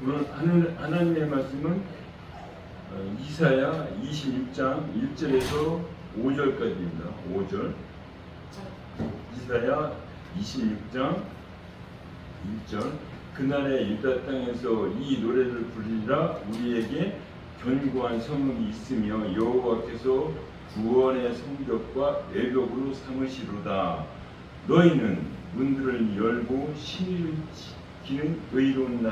오늘 하나님의 말씀은 이사야 26장 1절에서 5절까지입니다. 5절. 이사야 26장 1절. 그날에 유다 땅에서 이 노래를 부르리라. 우리에게 견고한 성읍이 있으며 여호와께서 구원의 성벽과 외벽으로 삼으시로다. 너희는 문들을 열고 신을 지키는 의로운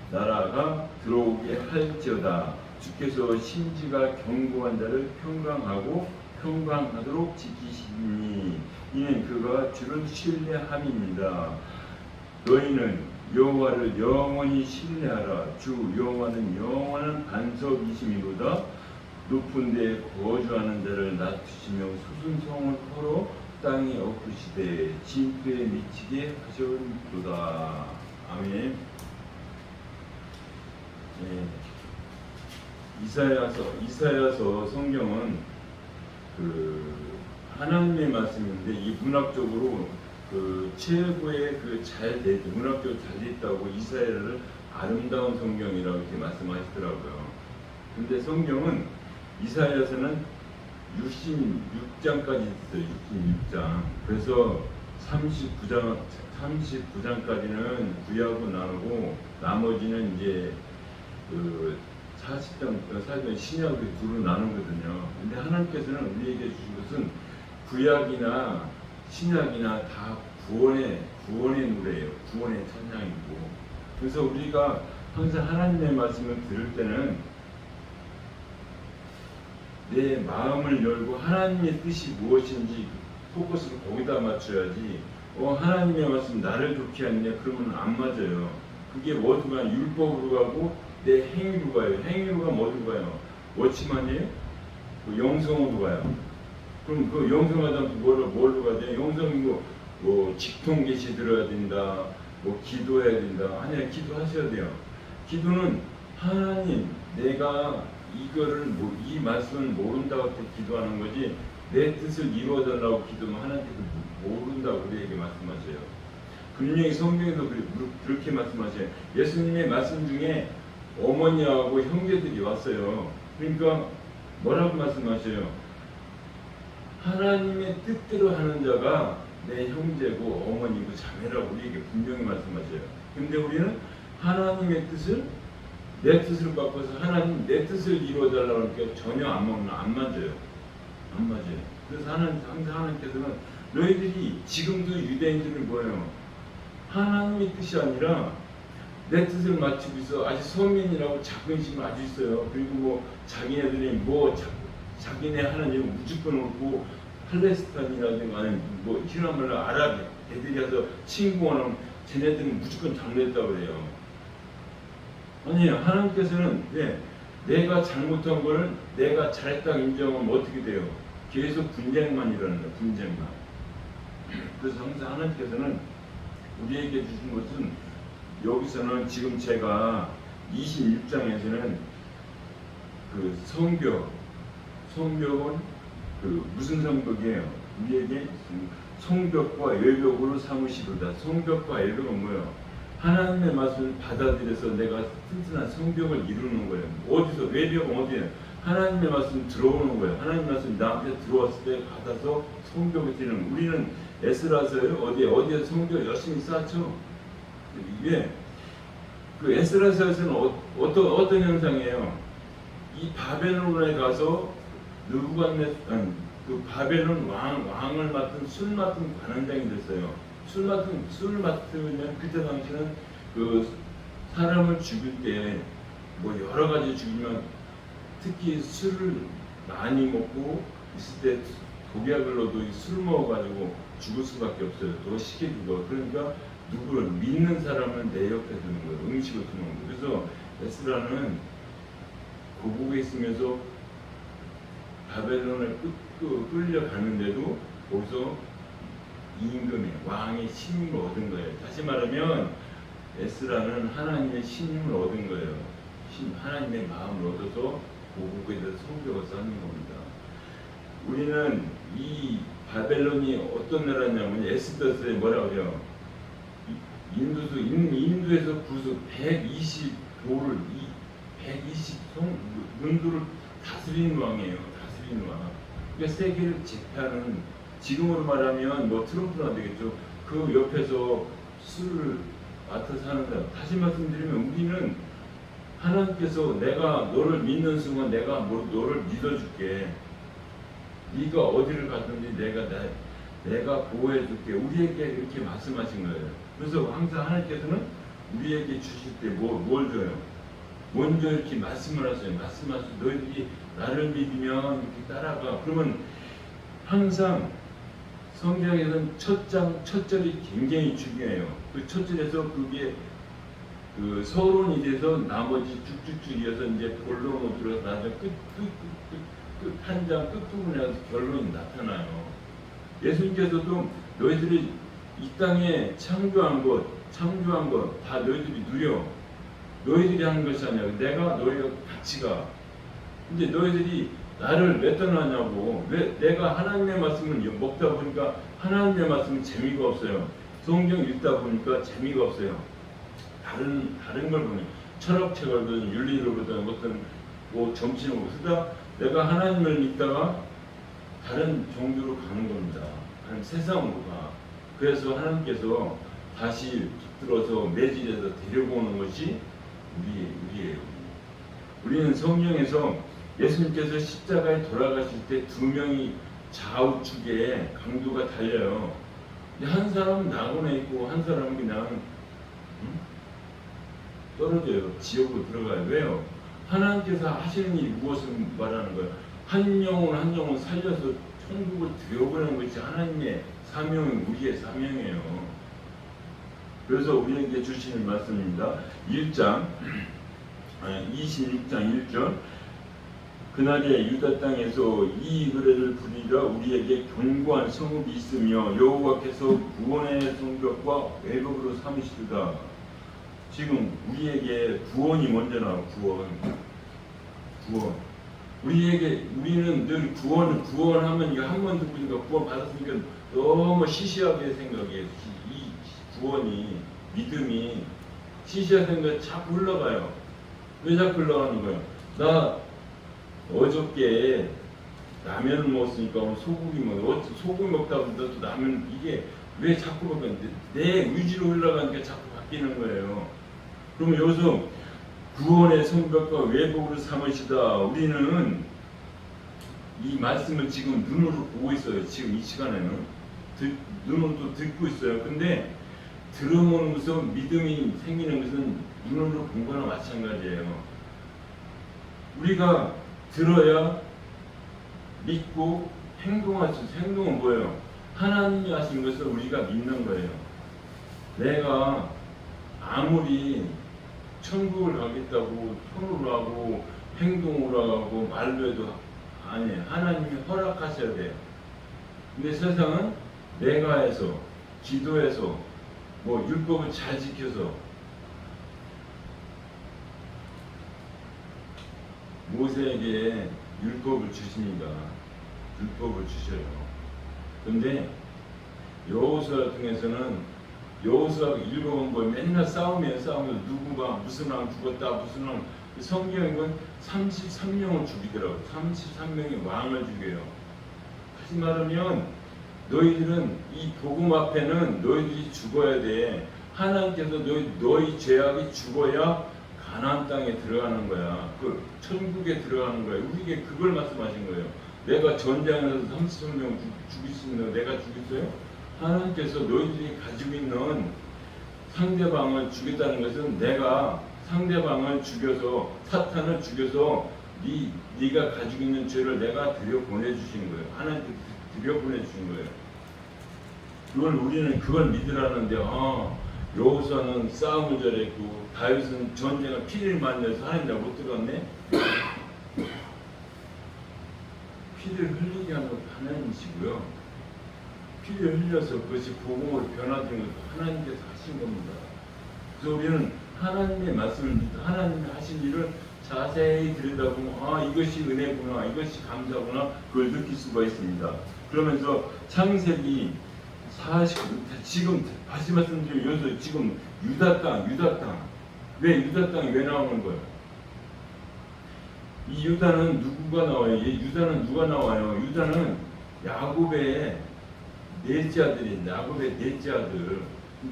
나라가 들어오게 할지어다. 주께서 심지가 견고한 자를 평강하고 평강하도록 지키시니 이는 그가 주를 신뢰함입니다. 너희는 여호와를 영원히 신뢰하라. 주 여호와는 영원한 반석이심이로다. 높은 데 거주하는 자를 낮추시며 소순성을 털어 땅에 엎으시되 진토에 미치게 하셨도다. 아멘. 이사야서 성경은 하나님의 말씀인데 이 문학적으로 최고의 문학적으로 잘 됐다고 이사야를 아름다운 성경이라고 이렇게 말씀하시더라고요. 근데 성경은 이사야서는 66장까지 있어요. 66장. 그래서 39장까지는 구약으로 나누고 나머지는 이제 40장 신약을 두로 나누거든요. 근데 하나님께서는 우리에게 주신 것은 구약이나 신약이나 다 구원의 노래예요. 구원의 찬양이고. 그래서 우리가 항상 하나님의 말씀을 들을 때는 내 마음을 열고 하나님의 뜻이 무엇인지 포커스를 거기다 맞춰야지. 하나님의 말씀 나를 좋게 하느냐 그러면 안 맞아요. 그게 뭐가 율법으로 가고 내 행위로 가요. 행위로 가면 어디로 가요? 워치만이에요? 영성으로 가요. 그럼 그 영성하다면 뭘로 가야 돼? 영성이 직통 계시 들어야 된다. 기도해야 된다. 아니야, 기도하셔야 돼요. 기도는 하나님, 내가 이거를 이 말씀을 모른다고 할 때 기도하는 거지 내 뜻을 이루어달라고 기도하면 하나님께서 모른다고 우리에게 말씀하셔요. 분명히 성경에도 그렇게 말씀하셔요. 예수님의 말씀 중에 어머니하고 형제들이 왔어요. 그러니까 뭐라고 말씀하셔요? 하나님의 뜻대로 하는 자가 내 형제고 어머니고 자매라고 우리에게 분명히 말씀하셔요. 근데 우리는 하나님의 뜻을 내 뜻을 바꿔서 하나님 내 뜻을 이루어달라고 하니까 전혀 안 맞아요. 안 맞아요. 그래서 항상 하나님께서는 너희들이 지금도 유대인들은 뭐예요? 하나님의 뜻이 아니라 내 뜻을 맞추고 있어. 아직 서민이라고 자긍심이 아주 있어요. 그리고 자기네들이 자기네 하나님을 무조건 옳고 팔레스타인이라든가 아니면 히라말라 아랍 애들이 와서 친구하는 쟤네들은 무조건 잘못했다고 그래요. 아니에요. 하나님께서는 내가 잘못한 거를 내가 잘했다고 인정하면 어떻게 돼요? 계속 분쟁만 일어나는 거예요. 분쟁만. 그래서 항상 하나님께서는 우리에게 주신 것은 여기서는 지금 제가 26장에서는 성벽은 무슨 성벽이에요? 우리에게 성벽과 외벽으로 삼으시로다. 성벽과 외벽은 뭐예요? 하나님의 말씀을 받아들여서 내가 튼튼한 성벽을 이루는 거예요. 어디서? 외벽은 어디에요? 하나님의 말씀 들어오는 거예요. 하나님의 말씀 나한테 들어왔을 때 받아서 성벽을 지는. 우리는 에스라서요. 어디에 성벽 열심히 쌓죠. 이게 에스라서에서는 어떤 현상이에요? 이 바벨론에 가서 바벨론 왕을 맡은 술 맡은 관원장이 됐어요. 술을 맡으면 그때 당시는 사람을 죽일 때 여러 가지 죽이면 특히 술을 많이 먹고 있을 때 독약을로도 술 먹어가지고 죽을 수밖에 없어요. 더 쉽게 죽어. 그러니까 누구를 믿는 사람을 내 옆에 두는 거예요. 음식을 주는 거예요. 그래서 에스라는 고국에 있으면서 바벨론을 끌려가는데도 거기서 임금의 왕의 신임을 얻은 거예요. 다시 말하면 에스라는 하나님의 신임을 얻은 거예요. 하나님의 마음을 얻어서 고국에 대해서 성벽을 쌓는 겁니다. 우리는 이 바벨론이 어떤 나라냐면 에스더서에 뭐라고 해요? 인도에서 구수 120도를 120 문도를 다스리는 왕이에요. 다스리는 왕. 그러니까 세계를 제패하는, 지금으로 말하면 뭐 트럼프나 되겠죠. 그 옆에서 술을 맡아서 하는 다. 다시 말씀드리면 우리는 하나님께서 내가 너를 믿는 순간 내가 너를 믿어줄게. 네가 어디를 갔든지 내가 보호해줄게. 우리에게 이렇게 말씀하신 거예요. 그래서 항상 하나님께서는 우리에게 주실 때 뭘 줘요? 먼저 이렇게 말씀을 하세요. 말씀하셔서 너희들이 나를 믿으면 이렇게 따라가. 그러면 항상 성경에서는 첫 절이 굉장히 중요해요. 그 첫 절에서 그게 그 서론이 돼서 나머지 쭉쭉쭉 이어서 이제 본론으로 들어서 나중에 한 장 끝부분에 가서 결론이 나타나요. 예수님께서도 너희들이 이 땅에 창조한 것 다 너희들이 누려. 너희들이 하는 것이 아니야. 내가 너희가 같이 가. 근데 너희들이 나를 왜 떠나냐고. 왜 내가 하나님의 말씀을 먹다 보니까 하나님의 말씀은 재미가 없어요. 성경 읽다 보니까 재미가 없어요. 다른 걸 보면 철학책을 보든 윤리를 보든 어떤 뭐 정치를 쓰다 내가 하나님을 믿다가 다른 종교로 가는 겁니다. 다른 세상으로 가. 그래서 하나님께서 다시 붙들어서 매질해서 데려오는 것이 우리예요. 우리는 성경에서 예수님께서 십자가에 돌아가실 때 두 명이 좌우측에 강도가 달려요. 근데 한 사람은 낙원에 있고 한 사람은 그냥 떨어져요. 지옥으로 들어가요. 왜요? 하나님께서 하시는 일이 무엇을 말하는 거예요? 한 영혼 살려서 천국을 들여보내는 것이 하나님의 사명이 우리의 사명이에요. 그래서 우리에게 주시는 말씀입니다. 26장 1절 그날에 유다 땅에서 이 노래를 부르리라. 우리에게 견고한 성읍이 있으며 여호와께서 구원의 성벽과 외벽으로 삼으시리다. 지금 우리에게 구원이 먼저 나와. 구원. 우리는 늘 구원하면 이거 한 번 듣고 있으니까 구원 받았으니까 너무 시시하게 생각해요. 이 구원이, 믿음이 시시하게 생각해 자꾸 흘러가요. 왜 자꾸 흘러가는 거예요? 나 어저께 라면을 먹었으니까 소고기 먹다 보니까 또 라면 이게 왜 자꾸 먹었는데 내 의지로 흘러가니까 자꾸 바뀌는 거예요. 그러면 여기서 구원의 성벽과 외복으로 삼으시다. 우리는 이 말씀을 지금 눈으로 보고 있어요. 지금 이 시간에는 눈으로 듣고 있어요. 근데 들어보는 것은 믿음이 생기는 것은 눈으로 본 거나 마찬가지예요. 우리가 들어야 믿고 행동할 수 있어요. 행동은 뭐예요? 하나님이 하신 것을 우리가 믿는 거예요. 내가 아무리 천국을 가겠다고 손으로 하고 행동으로 하고 말로 해도 아니에요. 하나님이 허락하셔야 돼요. 근데 세상은 내가 해서 기도해서 뭐 율법을 잘 지켜서 모세에게 율법을 주십니다. 율법을 주셔요. 근데 여호수아 중에서는 여호수아가 읽어본 거에 맨날 싸우면서 누구가 무슨 왕 죽었다 무슨 왕. 성경은 33명을 죽이더라고요. 33명의 왕을 죽여요. 다시 말하면 너희들은 이 복음 앞에는 너희들이 죽어야 돼. 하나님께서 너희 죄악이 죽어야 가나안 땅에 들어가는 거야. 그 천국에 들어가는 거야. 우리에게 그걸 말씀하신 거예요. 내가 전장에서 33명 죽일 수 있는 내가 죽였어요? 하나님께서 너희들이 가지고 있는 상대방을 죽였다는 것은 내가 상대방을 죽여서 사탄을 죽여서 네가 가지고 있는 죄를 내가 들여보내주신 거예요. 하나님께 들여보내주신 거예요. 그걸 우리는 그걸 믿으라는데 여호수아는 싸움을 잘했고 다윗은 전쟁을 피를 만들어서 하나님 못 들었네. 피를 흘리게 하는 것도 하나님이시고요. 피를 흘려서 그것이 복음으로 변화된 것도 하나님께서 하신 겁니다. 그래서 우리는 하나님의 말씀을 믿고 하나님이 하신 일을 자세히 들여다보면 이것이 은혜구나, 이것이 감사구나, 그걸 느낄 수가 있습니다. 그러면서 창세기 40 지금 다시 말씀드리면 여기서 지금 유다 땅 왜 유다 땅이 왜 나오는 거예요? 이 유다는 누구가 나와요? 유다는 누가 나와요? 유다는 야곱의 넷째 아들인데 야곱의 넷째 아들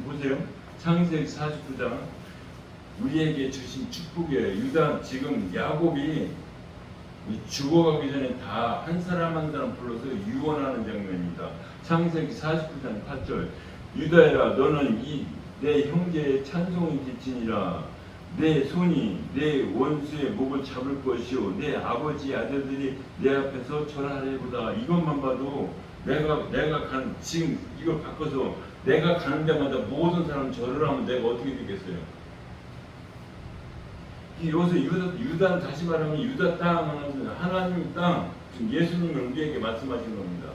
보세요. 창세기 49장 우리에게 주신 축복이에요. 유다 지금 야곱이 죽어가기 전에 다 한 사람 한 사람 불러서 유언하는 장면입니다. 창세기 49장 8절 유다야 너는 내 형제의 찬송이 지치니라 내 손이 내 원수의 목을 잡을 것이요 내 아버지 아들들이 내 앞에서 절하리보다. 이것만 봐도 내가 가는 지금 이걸 바꿔서 내가 가는 데마다 모든 사람 절을 하면 내가 어떻게 되겠어요? 여기서 유다는 다시 말하면 유다 땅 하나님 땅 지금 예수님을 우리에게 말씀하신 겁니다.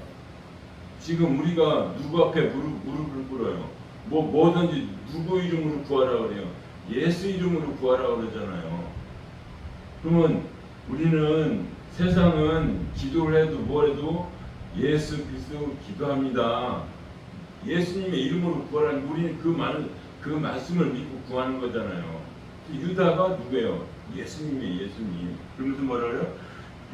지금 우리가 누구 앞에 무릎을 꿇어요? 뭐든지 누구 이름으로 구하라 그래요? 예수 이름으로 구하라 그러잖아요. 그러면 우리는 세상은 기도를 해도 뭐래도 예수 그리스도 기도합니다. 예수님의 이름으로 구하라는 우리는 그 말씀을 믿고 구하는 거잖아요. 유다가 누구예요? 예수님이에요. 예수님. 그러면서 뭐라고요?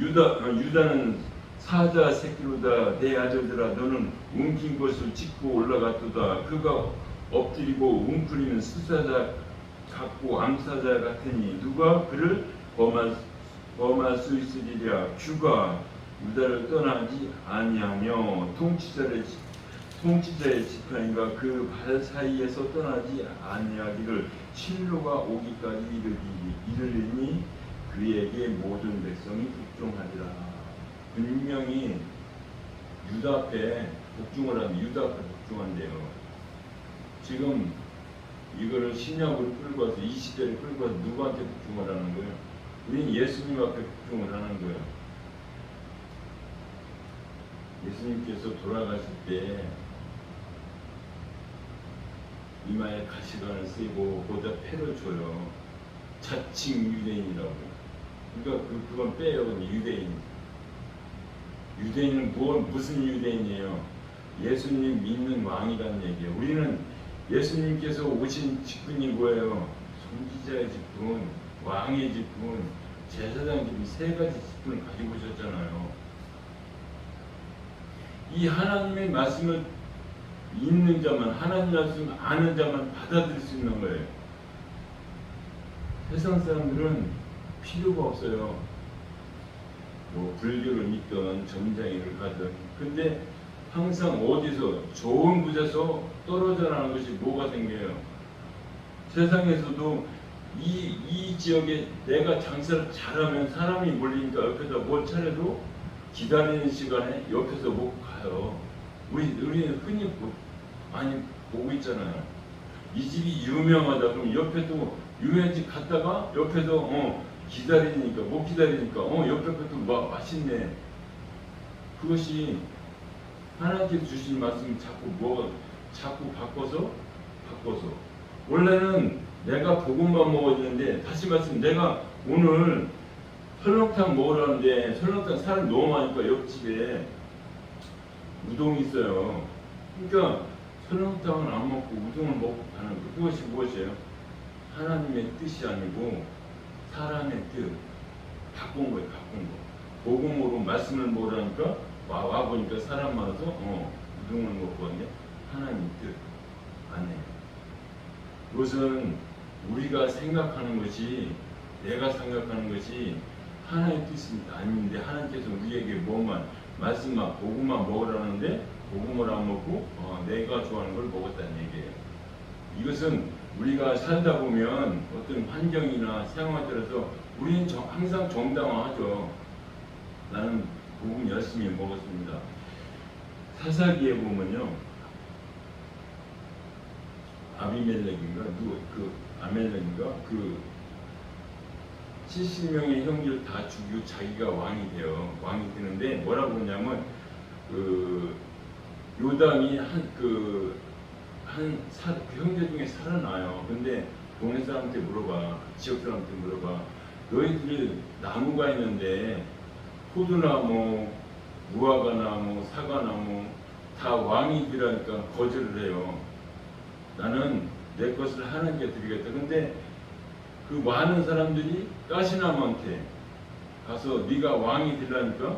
유다는 사자 새끼로다 내 아들들아 너는 웅긴 것을 짚고 올라갔도다. 그가 엎드리고 웅크리는 수사자 같고 암사자 같으니 누가 그를 범할 수 있으리랴. 주가 유다를 떠나지 아니하며 통치자의 지팡이가 그 발 사이에서 떠나지 아니하기를 실로가 오기까지 이르리니 그에게 모든 백성이 복종하리라. 분명히 유다 앞에 복종을 하면 유다 앞에 복종한대요. 지금 이거를 신약으로 끌고 와서 20대를 끌고 와서 누구한테 복종을 하는 거예요? 우리는 예수님 앞에 복종을 하는 거예요. 예수님께서 돌아가실 때 이마에 가시관을 쓰고 보다 패를 줘요. 자칭 유대인이라고. 그러니까 그건 빼요. 유대인. 유대인은 무슨 유대인이에요? 예수님 믿는 왕이라는 얘기예요. 우리는 예수님께서 오신 직분이 뭐예요? 선지자의 직분, 왕의 직분, 제사장 직분, 세 가지 직분을 가지고 오셨잖아요. 이 하나님의 말씀을 있는 자만, 하나님 말씀 아는 자만 받아들일 수 있는 거예요. 세상 사람들은 필요가 없어요. 뭐 불교를 믿든 점장이를 가든. 근데 항상 어디서 좋은 곳에서 떨어져 나가는 것이 뭐가 생겨요? 세상에서도 이 지역에 내가 장사를 잘하면 사람이 몰리니까 옆에서 뭘 차려도 기다리는 시간에 옆에서 못 가요. 우리는 흔히 많이 보고 있잖아요. 이 집이 유명하다 그러면 옆에 또 유명한 집 갔다가 옆에서 기다리니까 못 기다리니까 옆에 것도 맛있네. 그것이 하나님께서 주신 말씀 자꾸 바꿔서 원래는 내가 볶음밥 먹어야 되는데 다시 말씀 내가 오늘 설렁탕 먹으라는데 설렁탕 사람 너무 많으니까 옆집에 우동이 있어요. 그러니까 설렁탕은 안 먹고 우동을 먹고 가는 거. 그것이 무엇이에요? 하나님의 뜻이 아니고 사람의 뜻. 바꾼 거예요. 바꾼 거. 복음으로 말씀을 먹으라니까 와 보니까 사람 많아서 우동을 먹고 왔네. 하나님 뜻 아니에요. 그것은 우리가 생각하는 것이 내가 생각하는 것이 하나님의 뜻이 아닌데 하나님께서 우리에게 뭐만 말씀만 복음만 먹으라는데 복음을 안 먹고 내가 좋아하는 걸 먹었다는 얘기예요. 이것은 우리가 살다 보면 어떤 환경이나 상황에 따라서 우리는 항상 정당화하죠. 나는 복음 열심히 먹었습니다. 사사기에 보면요, 아비멜렉인가 아멜렉인가 70명의 형제를 다 죽이고 자기가 왕이 돼요. 왕이 되는데 뭐라고 하냐면 요담이 그 형제 중에 살아나요. 근데 동네 사람한테 물어봐, 지역 사람한테 물어봐. 너희들 나무가 있는데 포도나무, 무화과나무, 사과나무 다 왕이 되라니까 거절을 해요. 나는 내 것을 하나님께 드리겠다. 근데 그 많은 사람들이 가시나무한테 가서 네가 왕이 되라니까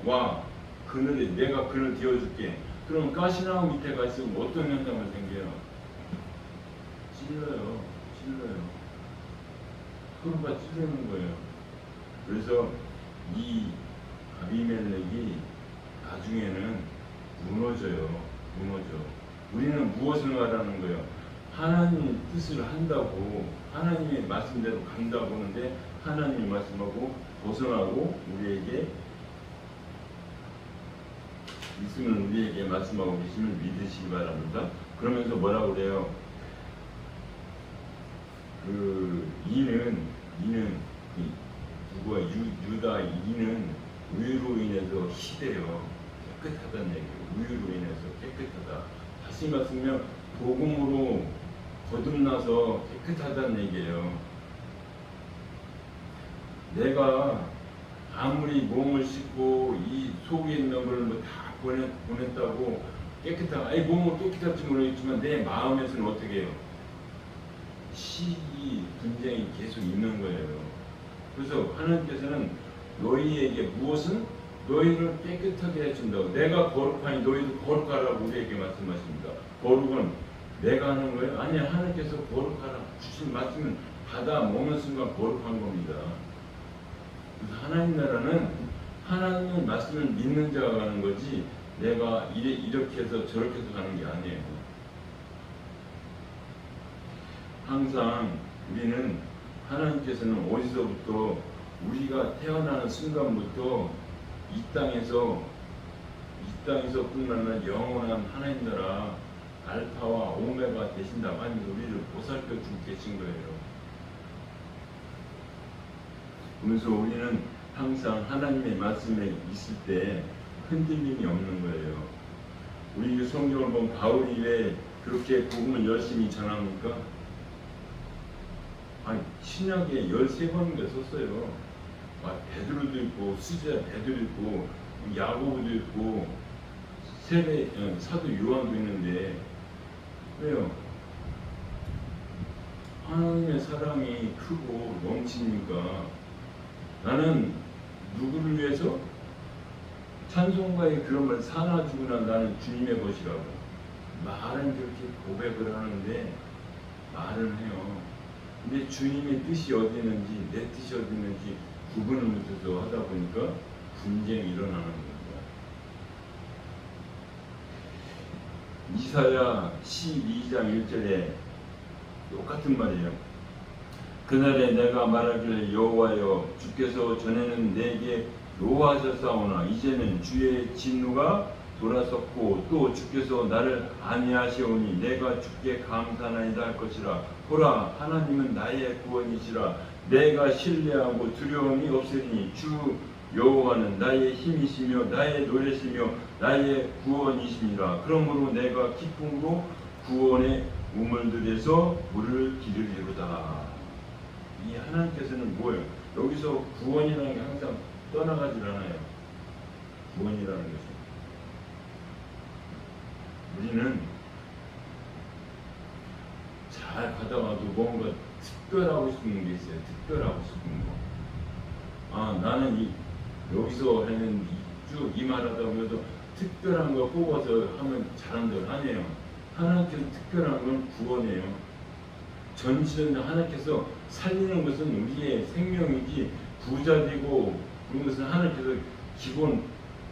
와 그늘에 내가 그늘 띄워줄게. 그럼 가시나무 밑에 가 있으면 어떤 현상을 생겨요? 찔러요. 서로가 찌르는 거예요. 그래서 이 아비멜렉이 나중에는 무너져. 우리는 무엇을 말하는 거예요? 하나님의 뜻을 한다고, 하나님의 말씀대로 간다고 하는데 하나님의 말씀하고 벗어나고 우리에게 있으면 우리에게 말씀하고 계심을 믿으시기 바랍니다. 그러면서 뭐라고 그래요? 이는 누가 유다 이는 우유로 인해서 희대요. 깨끗하다는 얘기예요. 우유로 인해서 깨끗하다. 다시 말씀하면 복음으로 거듭나서 깨끗하다는 얘기예요. 내가 아무리 몸을 씻고 이 속에 있는 걸 다 보냈다고 깨끗하고 몸은 깨끗할지 모르겠지만 내 마음에서는 어떻게 해요? 시기 분쟁이 계속 있는 거예요. 그래서 하나님께서는 너희에게 무엇은 너희를 깨끗하게 해준다고. 내가 거룩하니 너희도 거룩하라고 우리에게 말씀하십니다. 거룩은 내가 하는 거예요? 아니야. 하나님께서 거룩하라 주신 말씀을 받아 먹는 순간 거룩한 겁니다. 그래서 하나님 나라는 하나님의 말씀을 믿는 자가 가는 거지 내가 이렇게 해서 저렇게 해서 가는 게 아니에요. 항상 우리는 하나님께서는 어디서부터 우리가 태어나는 순간부터 이 땅에서뿐만 아니라 영원한 하나님 나라 알파와 오메가 되신다고 하면서 우리를 보살펴 주고 계신 거예요. 그래서 우리는 항상 하나님의 말씀에 있을 때 흔들림이 없는 거예요. 우리 성경을 보면 바울이 왜 그렇게 복음을 열심히 전합니까? 신약에 13번인가 썼어요. 베드로도 있고 수자 베드로 있고 야고보도 있고 사도 요한도 있는데 왜요? 하나님의 사랑이 크고 넘치니까. 나는 누구를 위해서? 찬송가에 그런 말 사나 죽으나 나는 주님의 것이라고 말은 그렇게 고백을 하는데 말은 해요. 근데 주님의 뜻이 어디 있는지 내 뜻이 어디 있는지 구분을 못해서 하다 보니까 분쟁이 일어나는 겁니다. 이사야 12장 1절에 똑같은 말이에요. 그날에 내가 말하기를 여호와여 주께서 전에는 내게 노하셨사오나 이제는 주의 진노가 돌아섰고 또 주께서 나를 안위하시오니 내가 주께 감사나이다 할 것이라. 보라 하나님은 나의 구원이시라. 내가 신뢰하고 두려움이 없으니 주 여호와는 나의 힘이시며 나의 노래시며 나의 구원이시니라. 그러므로 내가 기쁨으로 구원의 우물들에서 물을 기르리로다. 이 하나님께서는 뭐예요? 여기서 구원이라는 게 항상 떠나가질 않아요. 구원이라는 것이. 우리는 잘 가다가도 뭔가 특별하고 싶은 게 있어요. 특별하고 싶은 거. 나는 여기서 하는 쭉 이 말하다 보면서 특별한 거 뽑아서 하면 잘한다고 아니에요. 하나님께서 특별한 건 구원이에요. 전지전능 하나님께서 살리는 것은 우리의 생명이지 부자 되고 그런 것은 하나님께서 기본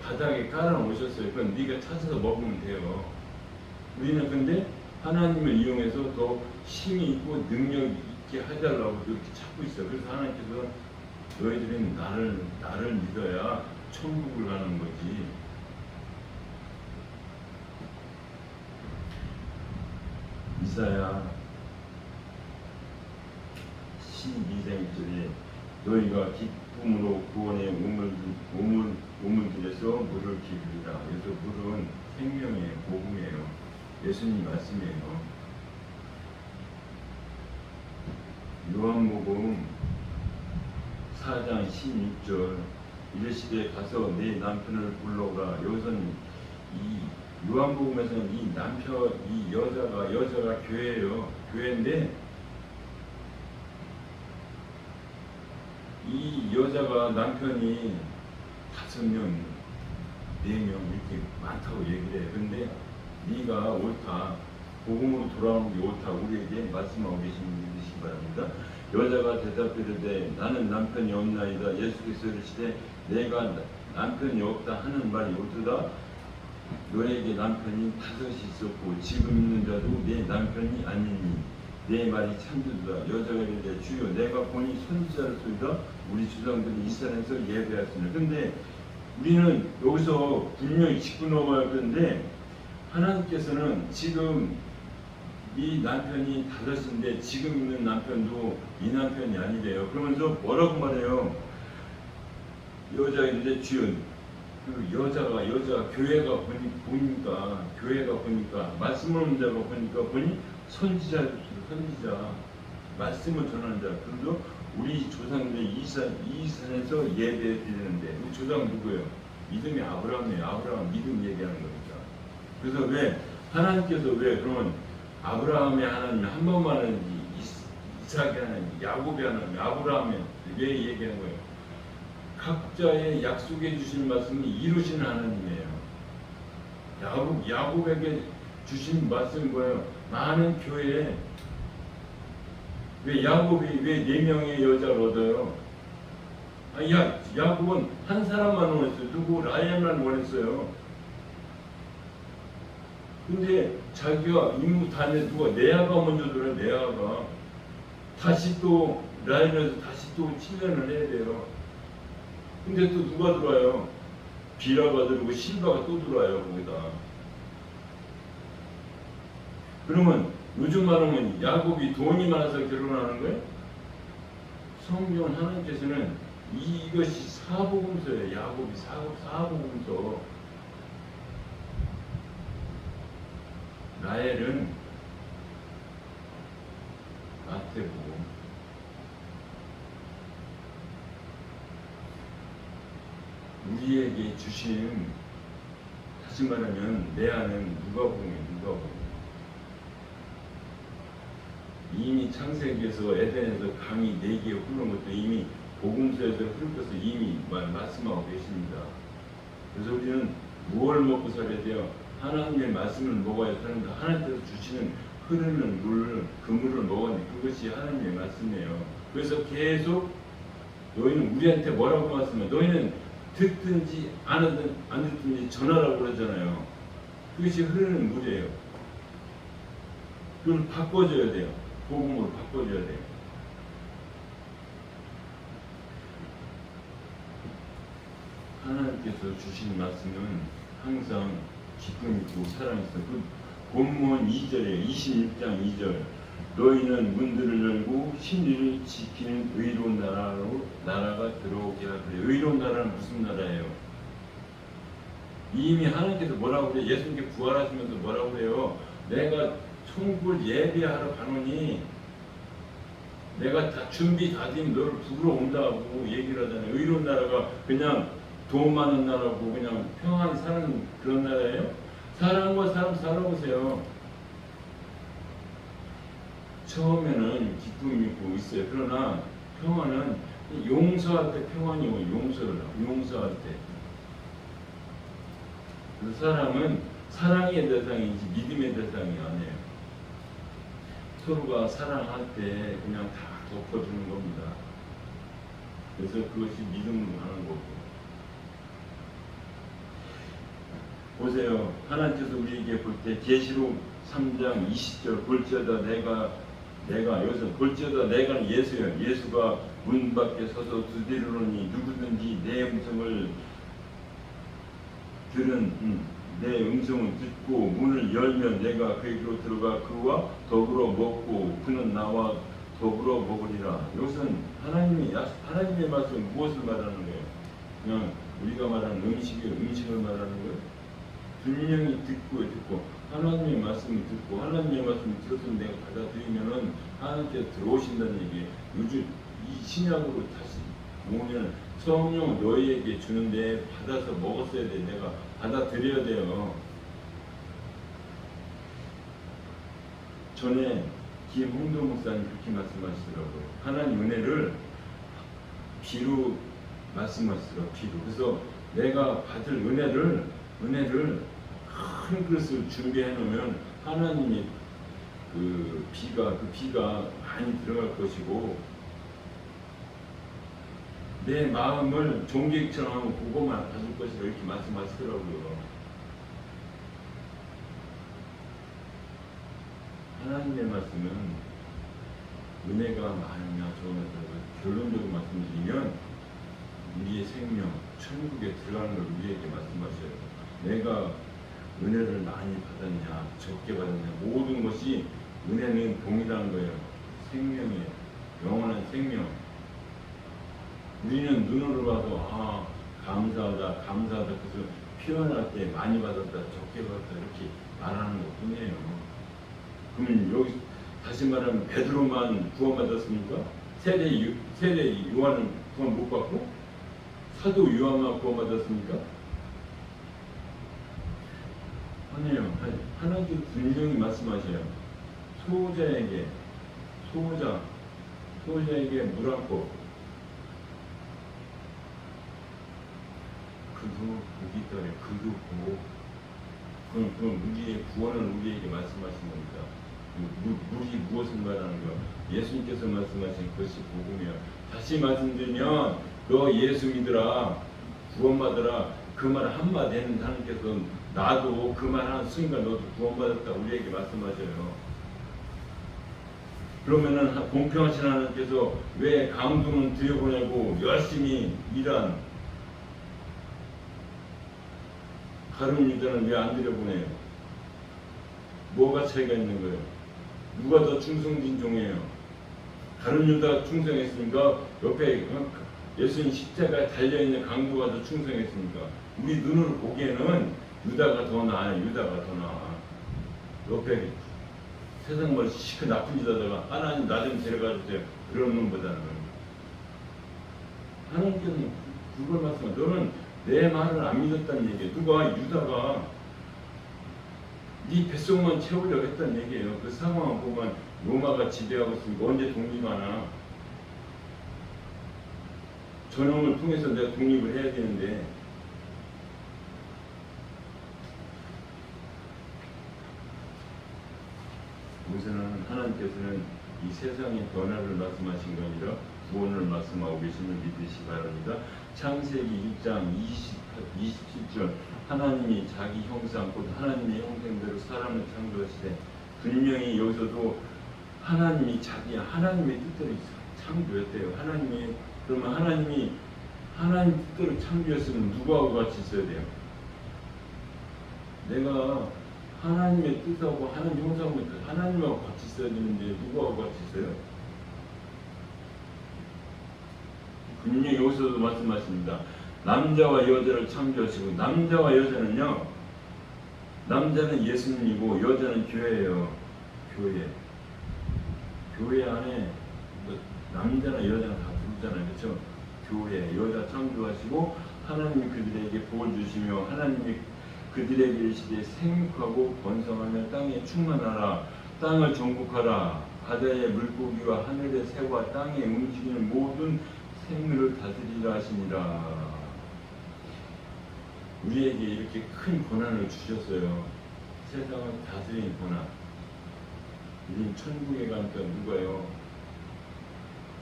바닥에 깔아 놓으셨어요. 그건 네가 찾아서 먹으면 돼요. 우리는 근데 하나님을 이용해서 더 힘이 있고 능력 있게 해달라고 이렇게 찾고 있어요. 그래서 하나님께서 너희들이 나를 믿어야 천국을 가는 거지. 이사야 12장 1절에 너희가 기쁨으로 구원의 우물들에서 물을 기르리라. 그래서 물은 생명의 복음이에요. 예수님 말씀이에요. 요한복음 4장 16절 이르시되 가서 네 남편을 불러오라. 여기서는 이 요한복음에서는 이 남편, 이 여자가 교회예요. 교회인데 이 여자가 남편이 5명, 4명 이렇게 많다고 얘기를 해요. 근데 네가 옳다. 복음으로 돌아오는 게 옳다. 우리에게 말씀하고 계시기 바랍니다. 여자가 대답하되 나는 남편이 없나이다. 예수께서 이르시되 내가 남편이 없다 하는 말이 옳도다. 너에게 남편이 5이 있었고 지금 있는 자도 내 남편이 아니니 내 말이 참되도다. 여자가 이르되 주여 내가 보니 선지자를 쏘이다. 우리 조상들이 이스라엘에서 예배하였으니. 근데 우리는 여기서 분명히 짚고 넘어갈 건데 하나님께서는 지금 이 남편이 5인데 지금 있는 남편도 이 남편이 아니래요. 그러면서 뭐라고 말해요? 여자인데 주여 그 여자가 교회가 보니까 말씀을 하는 자가 보니 선지자 말씀을 전하는 자. 그래서 우리 조상들이 이산에서 예배드리는데 우리 조상 누구예요? 믿음이 아브라함이에요. 아브라함 믿음 얘기하는 겁니다. 그래서 왜 하나님께서 왜 그러면 아브라함의 하나님 한 번만 하는지 이삭의 하나님, 야곱의 하나님, 아브라함의 왜 얘기하는 거예요? 각자의 약속해 주신 말씀을 이루시는 하나님이에요. 야곱에게 주신 말씀이 뭐예요? 많은 교회에 왜 야곱이 왜 4명의 여자를 얻어요? 야곱은 한 사람만 원했어요. 누구? 라헬만 원했어요. 근데 자기가 임무 다내 누가 레아가 먼저 들어요. 레아가 다시 또 라헬에서 다시 또 7년을 해야 돼요. 근데 또 누가 들어와요? 비라가 들어오고 실바가 또 들어와요. 거기다. 그러면 요즘 말하면 야곱이 돈이 많아서 결혼하는 거예요? 성경 하나님께서는 이것이 사복음서예요. 야곱이 사복음서. 라헬은 마태복음. 우리에게 주신 다시 말하면 레아는 누가복음이에요. 이미 창세기에서 에덴에서 강이 4개 흐르는 것도 이미 복음서에서 흐른 것을 이미 말씀하고 계십니다. 그래서 우리는 무엇을 먹고 살아야 돼요? 하나님의 말씀을 먹어야 사는데 하나님께서 주시는 흐르는 물, 그 물을 먹어야 돼. 그것이 하나님의 말씀이에요. 그래서 계속 너희는 우리한테 뭐라고 말씀해? 너희는 듣든지 안 듣든지 전하라고 그러잖아요. 그것이 흐르는 물이에요. 그걸 바꿔줘야 돼요. 복음으로 바꿔줘야 돼요. 하나님께서 주신 말씀은 항상 기쁨 있고 사랑 있어. 그 본문 2절에 26장 2절 너희는 문들을 열고 진리를 지키는 의로운 나라가 들어오게 하라. 의로운 나라는 무슨 나라예요? 이미 하나님께서 뭐라고 그래요? 예수님께 부활하시면서 뭐라고 그래요? 내가 천국을 예배하러 가노니 내가 다 준비 다 되면 너를 부르러 온다고 얘기를 하잖아요. 의로운 나라가 그냥 돈 많은 나라고 그냥 평안히 사는 그런 나라예요? 사람과 사람 살아보세요. 처음에는 기쁨이 있고 있어요. 그러나 평안은 용서할 때 평안이 오고 용서할 때. 그 사람은 사랑의 대상이지 믿음의 대상이 아니에요. 서로가 사랑할 때 그냥 다 덮어주는 겁니다. 그래서 그것이 믿음으로 하는 거고. 보세요. 하나님께서 우리에게 볼 때 계시록 3장 20절 볼지어다 내가 여기서 볼지어다 내가 예수예요. 예수가 문 밖에 서서 두드리노니 누구든지 내 음성을 내 음성을 듣고 문을 열면 내가 그에게로 들어가 그와 더불어 먹고 그는 나와 더불어 먹으리라. 이것은 하나님의 말씀 무엇을 말하는 거예요? 그냥 우리가 말하는 음식을 말하는 거예요? 분명히 듣고 하나님의 말씀을 듣고 하나님의 말씀을 들었으면 내가 받아들이면은 하나님께서 들어오신다는 얘기예요. 요즘 이 신약으로 다시 오면 성령 너희에게 주는데 받아서 먹었어야 돼. 내가 받아들여야 돼요. 전에 김홍도 목사님 그렇게 말씀하시더라고요. 하나님 은혜를 비로 말씀하시더라고요. 비로. 그래서 내가 받을 은혜를 큰 그릇을 준비해 놓으면 하나님이 그 비가 많이 들어갈 것이고 내 마음을 종객처럼 하면 그것만 가질 것이라 이렇게 말씀하시더라고요. 하나님의 말씀은 은혜가 많으냐 적으냐 결론적으로 말씀드리면 우리의 생명, 천국에 들어가는 걸 우리에게 말씀하셔요. 내가 은혜를 많이 받았냐, 적게 받았냐, 모든 것이 은혜는 동일한 거예요. 생명이에요. 영원한 생명. 우리는 눈으로 봐서 감사하다 그래서 표현할 때 많이 받았다, 적게 받았다 이렇게 말하는 것 뿐이에요. 그러면 여기 다시 말하면 베드로만 구원받았습니까? 세례 요한은 구원 못 받고 사도 요한만 구원받았습니까? 아니에요. 하나님께서 분명히 말씀하셔요. 소자에게 물 한 컵 그도 복이 있다래. 그도 복. 그건 우리의 구원을 우리에게 말씀하신 겁니다. 물이 무엇을 말하는 거야? 예수님께서 말씀하신 것이 복음이야. 다시 말씀드리면 너 예수 믿으라 구원받으라 그 말 한마디는 하나님께서 나도 그 말 하는 순간 너도 구원받았다 우리에게 말씀하셔요. 그러면은 공평하신 하나님께서 왜 강도는 들여보내고 열심히 일한 다른 유다는 왜 안 들여보내요? 뭐가 차이가 있는 거예요? 누가 더 충성진 종이에요? 다른 유다가 충성했습니까? 옆에 예수님 십자가에 달려있는 강도가 더 충성했습니까? 우리 눈으로 보기에는 유다가 더 나아요. 유다가 더 나아. 옆에 세상 말 시크 나쁜 짓 하다가 하나님 나 좀 데려가 주세요. 그런 놈보다는 하나님께서는 그걸 말씀하세요. 너는 내 말을 안 믿었다는 얘기예요. 누가 유다가 네 뱃속만 채우려고 했다는 얘기예요. 그 상황을 보면 로마가 지배하고 있으니까 언제 독립하나. 전형을 통해서 내가 독립을 해야 되는데 우선은 하나님께서는 이 세상의 변화를 말씀하신 게 아니라 구원을 말씀하고 계심을 믿으시기 바랍니다. 창세기 6장 27절 하나님이 자기 형상 곧 하나님의 형상대로 사람을 창조하시되 분명히 여기서도 하나님이 하나님의 뜻대로 창조했대요. 그러면 하나님이 하나님 뜻대로 창조했으면 누구하고 같이 있어야 돼요? 내가 하나님의 뜻하고 하나님 형상을 하나님하고 같이 있어야 되는데 누구하고 같이 있어요? 분명히 여기서도 말씀하십니다. 남자와 여자를 창조하시고 남자와 여자는요. 남자는 예수님이고 여자는 교회예요. 교회 안에 남자나 여자나 다 부르잖아요. 그렇죠? 교회 여자 창조하시고 하나님이 그들에게 복을 주시며 하나님이 그들에게 이르시되 생육하고 번성하며 땅에 충만하라. 땅을 정복하라. 바다의 물고기와 하늘의 새와 땅에 움직이는 모든 생물을 다스리라 하시니라. 우리에게 이렇게 큰 권한을 주셨어요. 세상을 다스리는 권한. 우리는 천국에 가니까 누가요?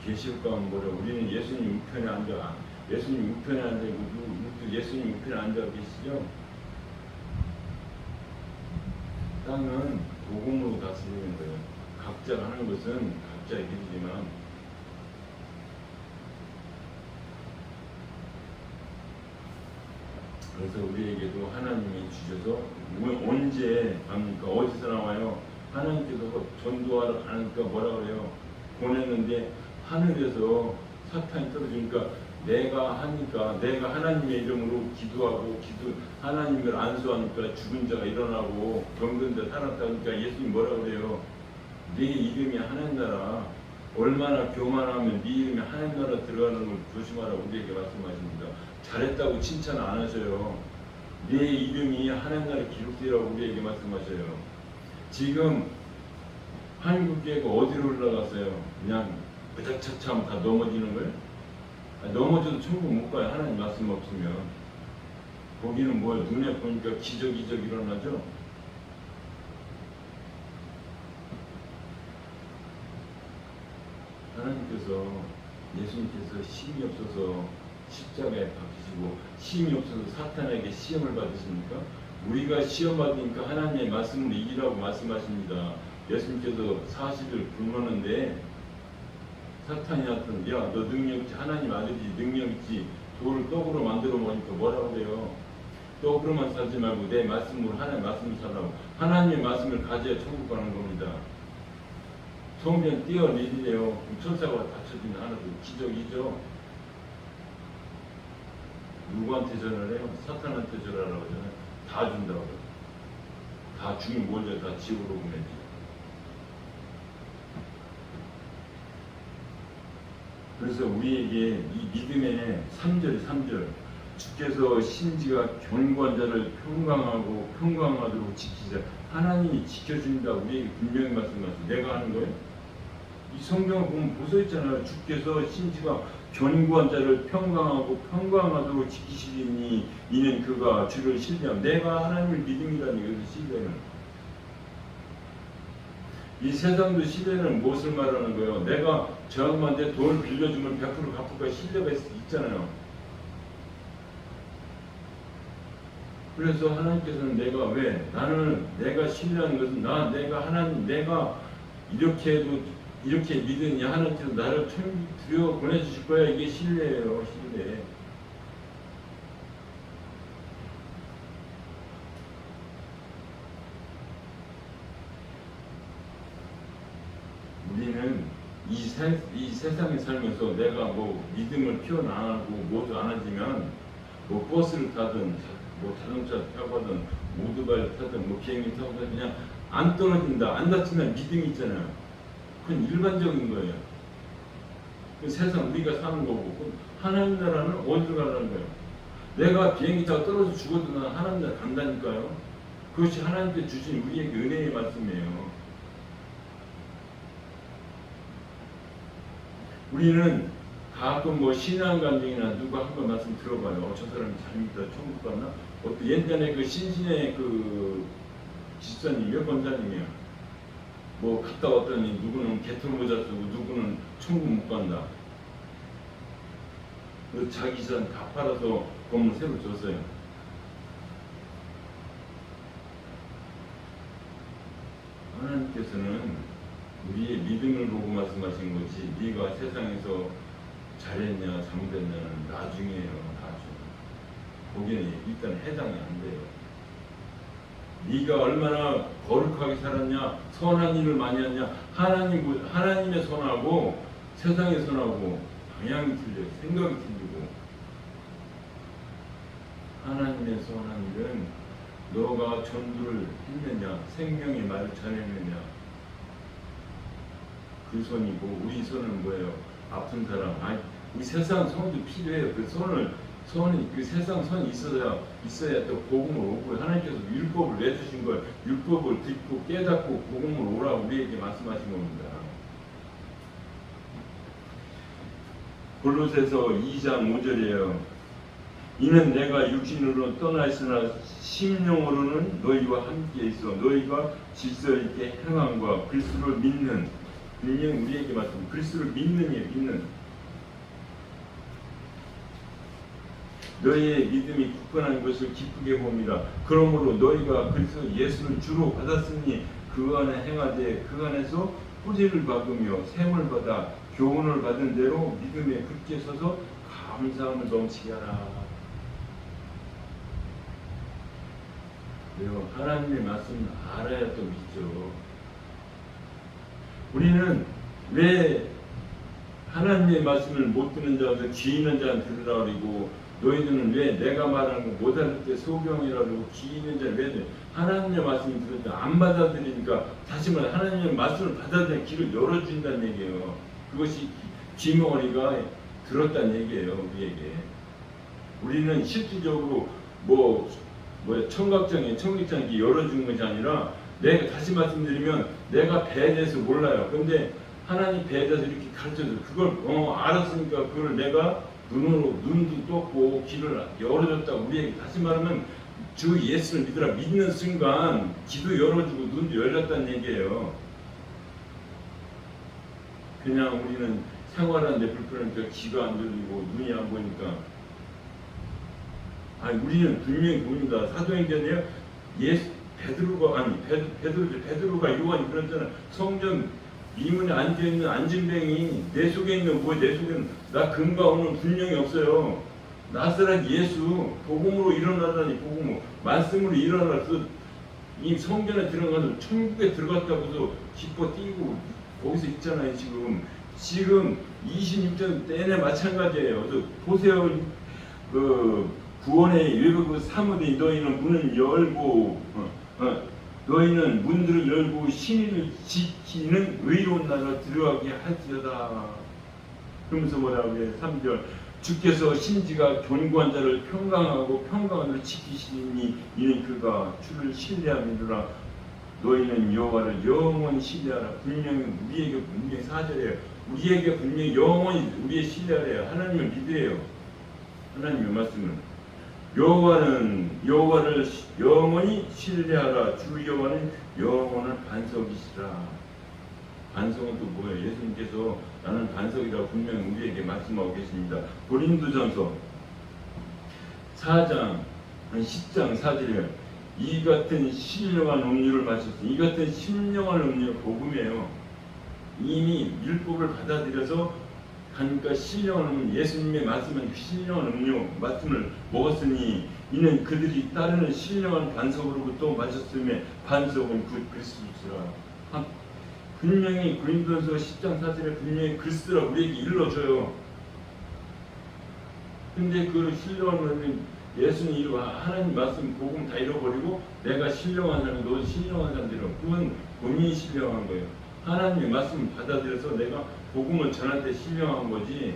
계시록 가면 뭐라 우리는 예수님 우편에 앉아. 예수님 우편에 앉아 있고 누구 예수님 우편에 앉아 계시죠? 땅은 복음으로 다스리는 거예요. 각자가 하는 것은 각자의 길이지만 그래서 우리에게도 하나님이 주셔서 언제 갑니까? 어디서 나와요? 하나님께서 전도하러 가니까 뭐라 그래요? 보냈는데 하늘에서 사탄이 떨어지니까 내가 하나님의 이름으로 기도하고 하나님을 안수하니까 죽은 자가 일어나고 병든 자 살았다 하니까 예수님 뭐라 그래요? 네 이름이 하나님 나라 얼마나 교만하면 네 이름이 하나님 나라 들어가는 걸 조심하라고 우리에게 말씀하십니다. 잘했다고 칭찬 안 하셔요. 네 이름이 하나님 나라에 기록되라고 우리에게 말씀하셔요. 지금 한국교회가 어디로 올라갔어요? 그냥 부닥차차하면 다 넘어지는 거예요? 넘어져도 천국 못 가요. 하나님 말씀 없으면. 거기는 뭐 눈에 보니까 기적이적 일어나죠? 하나님께서 예수님께서 힘이 없어서 십자가에 박히시고 힘이 없어서 사탄에게 시험을 받으십니까? 우리가 시험 받으니까 하나님의 말씀을 이기라고 말씀하십니다. 예수님께서 40일 굶었는데 사탄이 나타나서 야, 너 능력 있지? 하나님 아들이지, 능력 있지? 돌을 떡으로 만들어 먹으니까 뭐라고 그래요? 떡으로만 살지 말고 내 말씀으로 하나님의 말씀을 살라고. 하나님의 말씀을 가져야 천국 가는 겁니다. 성전 뛰어내리래요. 천사가 다쳐지는 하나도 기적이죠. 누구한테 전화를 해요? 사탄한테 전화를 하잖아요. 다 준다고. 다 주면 먼저 다 지옥으로 보내지. 그래서 우리에게 이 믿음의 3절 주께서 신지가 견고한 자를 평강하도록 지키자. 하나님이 지켜준다. 우리에게 분명히 말씀하셨어요. 내가 하는 거예요? 이 성경을 보면 보서 있잖아요. 주께서 신지가 견고한 자를 평강하도록 지키시리니 이는 그가 주를 신뢰함. 내가 하나님을 믿음이라니. 그래서 신뢰는 이 세상도 신뢰는 무엇을 말하는 거예요? 내가 저 양반한테 돈을 빌려주면 100% 갚을까 신뢰가 있잖아요. 그래서 하나님께서는 내가 신뢰하는 것은 내가 하나님, 내가 이렇게 믿으니 하나님께서 나를 들여 보내주실 거야. 이게 신뢰예요, 신뢰. 우리는 이 세상에 살면서 내가 뭐 믿음을 표현 안 하고 모두 안 하지만 뭐 버스를 타든 뭐 자동차 타거든 오토바이를 타든 뭐 비행기 타거든 그냥 안 떨어진다, 안 다치면 믿음이 있잖아요. 그건 일반적인 거예요. 그 세상 우리가 사는 거고 하나님 나라는 어디로 가라는 거예요? 내가 비행기 타고 떨어져 죽어도 난 하나님 나라 간다니까요. 그것이 하나님께 주신 우리에게 은혜의 말씀이에요. 우리는 가끔 뭐 신앙 감정이나 누가 한 번 말씀 들어봐요. 저 사람이 잘 믿다 천국 갔나? 어떤 옛날에 그 신신의 그 집사님이요, 권사님이요. 뭐 갔다 왔더니 누구는 개털 모자 쓰고 누구는 천국 못 간다. 그 자기 전 다 팔아서 건물 새로 줬어요. 하나님께서는 우리의 믿음을 보고 말씀하신 거지 네가 세상에서 잘했냐 잘못했냐는 나중이에요. 나중. 거기는 일단 해당이 안 돼요. 네가 얼마나 거룩하게 살았냐, 선한 일을 많이 했냐, 하나님의 선하고 세상의 선하고 방향이 틀려요. 생각이 틀리고. 하나님의 선한 일은 너가 전도를 했느냐, 생명의 말을 전했느냐, 그 손이고, 우리 손은 뭐예요? 아픈 사람. 우리 세상 손도 필요해요. 손이 그 세상 선이 있어야 또 복음을 오고 하나님께서 율법을 내주신 걸 율법을 듣고 깨닫고 복음을 오라고 우리에게 말씀하신 겁니다. 골로새서 2장 5절이에요. 이는 내가 육신으로 떠나 있으나 심령으로는 너희와 함께 있어 너희가 질서 있게 행함과 그리스도를 믿는 분명 우리에게 말씀 그리스도를 믿는 너희의 믿음이 굳건한 것을 기쁘게 봅니다. 그러므로 너희가 그리스도 예수를 주로 받았으니 그 안에 행하되 그 안에서 뿌리를 박으며 샘을 받아 교훈을 받은 대로 믿음에 굳게 서서 감사함을 넘치게 하라. 왜요? 하나님의 말씀을 알아야 또 믿죠. 우리는 왜 하나님의 말씀을 못 듣는 자한테 귀 있는 자한테 들으라 그러고 너희들은 왜 내가 말하는 거 못 알을 때 소경이라고 그러고 귀 있는 자는 왜 하나님의 말씀을 들었는데 안 받아들이니까 다시 말해 하나님의 말씀을 받아들이는 길을 열어준다는 얘기예요. 그것이 귀머거리가 들었다는 얘기예요. 우리에게. 우리는 실질적으로 청각장애 열어주는 것이 아니라 내가 다시 말씀드리면 내가 배에 대해서 몰라요. 근데 하나님 배에 대해서 이렇게 가르쳐줘. 그걸 알았으니까 그걸 내가 눈도 떴고 귀를 열어줬다. 우리에게 다시 말하면 주 예수를 믿으라. 믿는 순간 귀도 열어주고 눈도 열렸다는 얘기예요. 그냥 우리는 생활하는데 불편하니까 귀가 안 들리고 눈이 안 보니까. 아니 우리는 분명히 봅니다. 사도행전에요. 베드로가 요한이 그랬잖아. 성전 이문에 앉아있는 안진뱅이 내 속에 있는 내 속에는 나 금과 은은 분명히 없어요. 나사렛 예수 복음으로 일어나다니 복음으로 말씀으로 일어나서 이 성전에 들어가서 천국에 들어갔다고도 기뻐 뛰고 거기서 있잖아요. 지금 26절 내내 마찬가지예요. 그래서 보세요. 그 구원의 외국 사무되 너희는 문을 열고 너희는 문들을 열고 신의를 지키는 의로운 나라로 들어가게 할지어다. 그러면서 뭐라고 해요? 3절 주께서 신지가 견고한 자를 평강하고 평강한 자를 지키시니 이는 그가 주를 신뢰함이로라. 너희는 여호와를 영원히 신뢰하라. 분명히 우리에게 분명히 4절이에요. 우리에게 분명히 영원히 우리의 신뢰하래요. 하나님을 믿으래요. 하나님의 말씀은 여호와를 영원히 신뢰하라. 주 여호와는 영원한 반석이시라. 반석은 또 뭐예요? 예수님께서 나는 반석이라고 분명히 우리에게 말씀하고 계십니다. 고린도전서 4장 10장 4절에 이 같은 신령한 음료를 마셨으니 이 같은 신령한 음료는 복음이에요. 이미 율법을 받아들여서 하니까 신령한 음료, 예수님의 말씀은 신령한 음료 말씀을 먹었으니 이는 그들이 따르는 신령한 반석으로부터 마셨음에 반석은 곧 그리스도시라. 분명히 고린도전서 10장 4절에 분명히 그리스도라 우리에게 일러줘요. 근데 그 신령한 음료 예수님 이름 하나님 말씀 복음 다 잃어버리고 내가 신령한 사람 너 신령한 사람들은 그건 본인이 신령한 거예요. 하나님의 말씀을 받아들여서 내가 복음을 전할 때 신령한 거지.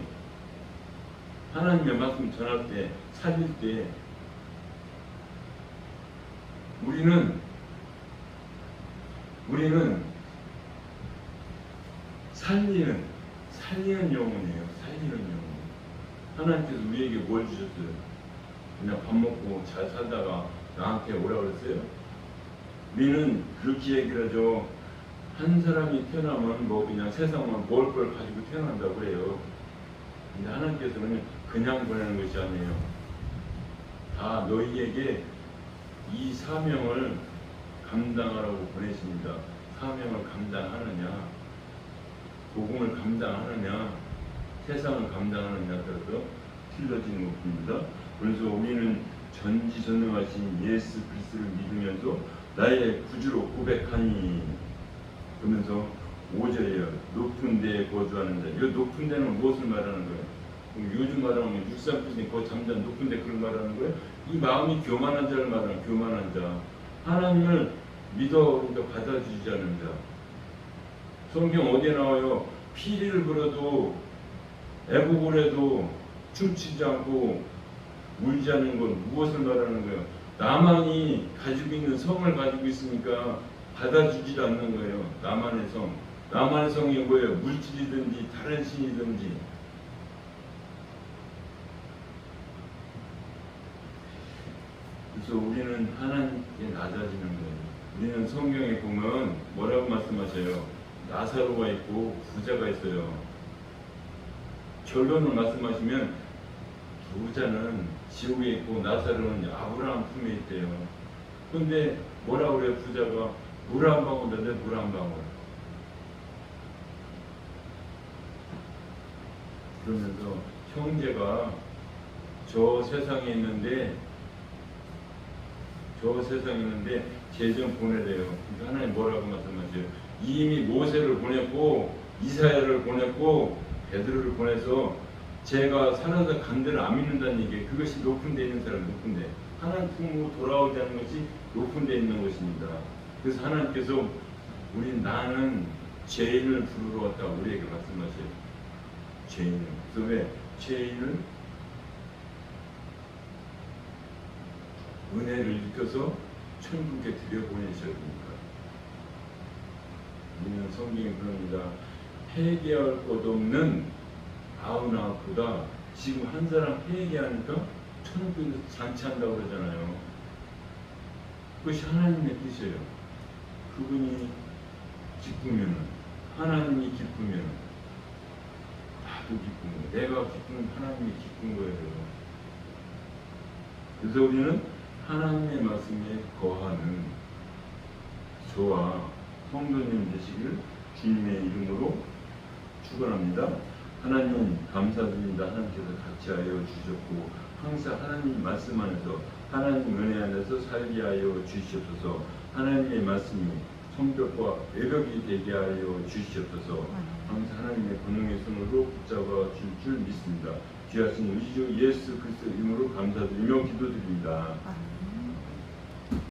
하나님의 말씀 전할 때 살릴 때 우리는 살리는 영혼이에요. 살리는 영혼. 하나님께서 우리에게 뭘 주셨어요? 그냥 밥 먹고 잘 살다가 나한테 오라 그랬어요? 우리는 그렇게 얘기를 하죠. 한 사람이 태어나면 뭐 그냥 세상만 먹을 걸 가지고 태어난다고 그래요. 근데 하나님께서는 그냥 보내는 것이 아니에요. 다 너희에게 이 사명을 감당하라고 보내십니다. 사명을 감당하느냐, 복음을 감당하느냐, 세상을 감당하느냐 따라서 틀려지는 것입니다. 그래서 우리는 전지전능하신 예수 그리스도를 믿으면서 나의 구주로 고백하니 그러면서 5절이에요. 높은 데에 거주하는 자. 이 높은 데는 무엇을 말하는 거예요? 요즘 말하면 63%거 잠자는 높은 데 그걸 말하는 거예요? 이 마음이 교만한 자를 말하는 교만한 자. 하나님을 믿어 그러니까 받아주지 않는 자. 성경 어디에 나와요? 피리를 불어도 애국을 해도 춤추지 않고 울지 않는 건 무엇을 말하는 거예요? 나만이 가지고 있는 성을 가지고 있으니까 받아주지 않는 거예요. 나만의 성. 나만의 성이 뭐예요? 물질이든지 다른 신이든지. 그래서 우리는 하나님께 낮아지는 거예요. 우리는 성경에 보면 뭐라고 말씀하셔요? 나사로가 있고 부자가 있어요. 결론을 말씀하시면 부자는 지옥에 있고 나사로는 아브라함 품에 있대요. 근데 뭐라고 그래요? 부자가 물 한 방울 넣는데 물 한 방울. 그러면서 형제가 저 세상에 있는데 제정 보내래요. 하나님 뭐라고 말씀하세요? 이미 모세를 보냈고 이사야를 보냈고 베드로를 보내서 제가 살아서 간들을 안 믿는다는 얘기예요. 그것이 높은 데 있는 사람 높은 데. 하나님 품으로 돌아오지 않는 것이 높은 데 있는 것입니다. 그래서 하나님께서 나는 죄인을 부르러 왔다고 우리에게 말씀하세요. 죄인을. 그래서 왜? 죄인을 은혜를 입혀서 천국에 들여보내셔야 됩니까? 우리는 성경에 그럽니다. 회개할 것 없는 99보다 지금 한 사람 회개하니까 천국에서 잔치한다고 그러잖아요. 그것이 하나님의 뜻이에요. 그분이 기쁘면, 하나님이 기쁘면 나도 기쁘고, 내가 기쁘면 하나님이 기쁜 거예요. 그래서 우리는 하나님의 말씀에 거하는 저와 성도님 되시길 주님의 이름으로 축원합니다. 하나님 감사드립니다. 하나님께서 같이 하여 주셨고 항상 하나님 말씀 안에서 하나님 은혜 안에서 살게 하여 주시옵소서. 하나님의 말씀이 성벽과 외벽이 되게 하여 주시옵소서. 항상 하나님의 권능의 손으로 붙잡아 줄 믿습니다. 귀하신 우리 주 예수 그리스도 이름으로 감사드리며 기도드립니다.